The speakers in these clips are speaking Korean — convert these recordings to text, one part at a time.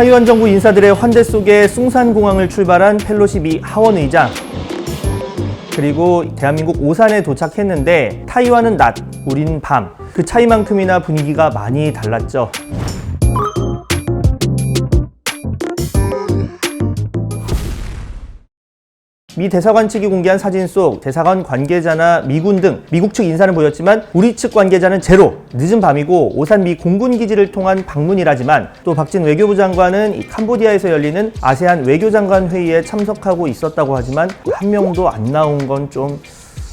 타이완 정부 인사들의 환대 속에 숭산공항을 출발한 펠로시 미 하원 의장. 그리고 대한민국 오산에 도착했는데 타이완은 낮, 우린 밤. 그 차이만큼이나 분위기가 많이 달랐죠. 미 대사관 측이 공개한 사진 속 대사관 관계자나 미군 등 미국 측 인사는 보였지만 우리 측 관계자는 제로. 늦은 밤이고 오산 미 공군기지를 통한 방문이라지만 또 박진 외교부 장관은 이 캄보디아에서 열리는 아세안 외교장관 회의에 참석하고 있었다고 하지만 한 명도 안 나온 건 좀...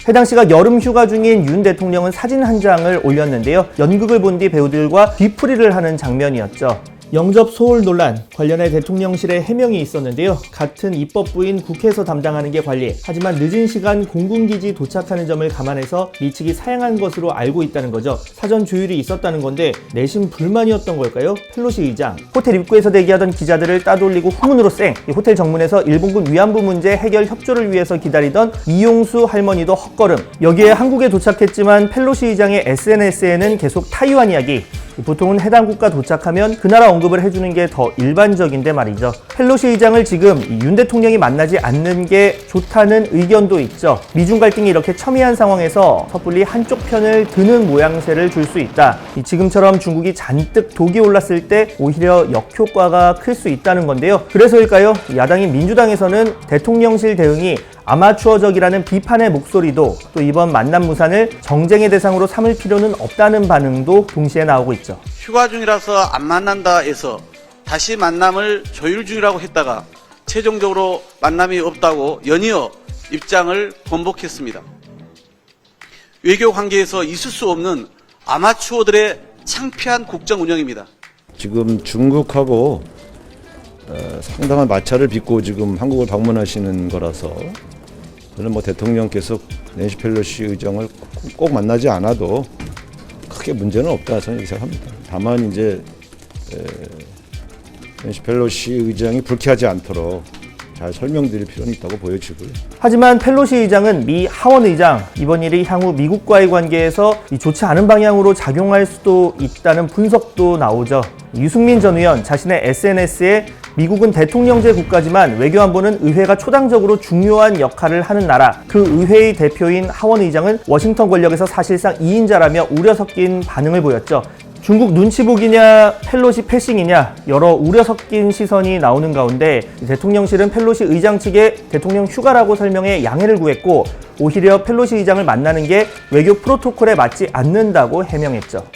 해당 시각 여름 휴가 중인 윤 대통령은 사진 한 장을 올렸는데요. 연극을 본 뒤 배우들과 뒤풀이를 하는 장면이었죠. 영접 소홀 논란 관련해 대통령실에 해명이 있었는데요. 같은 입법부인 국회에서 담당하는 게 관리. 하지만 늦은 시간 공군기지 도착하는 점을 감안해서 미 측이 사양한 것으로 알고 있다는 거죠. 사전 조율이 있었다는 건데 내심 불만이었던 걸까요? 펠로시 의장. 호텔 입구에서 대기하던 기자들을 따돌리고 후문으로 쌩. 호텔 정문에서 일본군 위안부 문제 해결 협조를 위해서 기다리던 이용수 할머니도 헛걸음. 여기에 한국에 도착했지만 펠로시 의장의 SNS에는 계속 타이완 이야기. 보통은 해당 국가 도착하면 그 나라 언급을 해주는 게 더 일반적인데 말이죠. 펠로시 의장을 지금 윤 대통령이 만나지 않는 게 좋다는 의견도 있죠. 미중 갈등이 이렇게 첨예한 상황에서 섣불리 한쪽 편을 드는 모양새를 줄 수 있다. 지금처럼 중국이 잔뜩 독이 올랐을 때 오히려 역효과가 클 수 있다는 건데요. 그래서일까요? 야당인 민주당에서는 대통령실 대응이 아마추어적이라는 비판의 목소리도 또 이번 만남 무산을 정쟁의 대상으로 삼을 필요는 없다는 반응도 동시에 나오고 있죠. 휴가 중이라서 안 만난다 해서 다시 만남을 조율 중이라고 했다가 최종적으로 만남이 없다고 연이어 입장을 번복했습니다. 외교 관계에서 있을 수 없는 아마추어들의 창피한 국정 운영입니다. 지금 중국하고 상당한 마찰을 빚고 지금 한국을 방문하시는 거라서 저는 뭐 대통령께서 낸시 펠로시 의장을 꼭 만나지 않아도 크게 문제는 없다 저는 이렇게 생각합니다. 다만 이제 낸시 펠로시 의장이 불쾌하지 않도록 잘 설명드릴 필요는 있다고 보여지고요. 하지만 펠로시 의장은 미 하원 의장, 이번 일이 향후 미국과의 관계에서 좋지 않은 방향으로 작용할 수도 있다는 분석도 나오죠. 유승민 전 의원 자신의 SNS에 미국은 대통령제 국가지만 외교안보는 의회가 초당적으로 중요한 역할을 하는 나라. 그 의회의 대표인 하원 의장은 워싱턴 권력에서 사실상 2인자라며 우려 섞인 반응을 보였죠. 중국 눈치 보기냐 펠로시 패싱이냐 여러 우려 섞인 시선이 나오는 가운데 대통령실은 펠로시 의장 측에 대통령 휴가라고 설명해 양해를 구했고 오히려 펠로시 의장을 만나는 게 외교 프로토콜에 맞지 않는다고 해명했죠.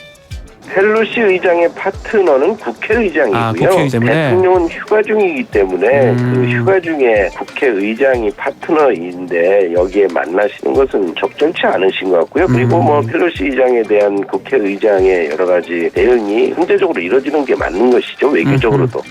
펠로시 의장의 파트너는 국회의장이고요. 국회의장 때문에. 대통령은 휴가 중이기 때문에 그 휴가 중에 국회의장이 파트너인데 여기에 만나시는 것은 적절치 않으신 것 같고요. 그리고 뭐 펠로시 의장에 대한 국회의장의 여러 가지 대응이 현재적으로 이뤄지는 게 맞는 것이죠. 외교적으로도.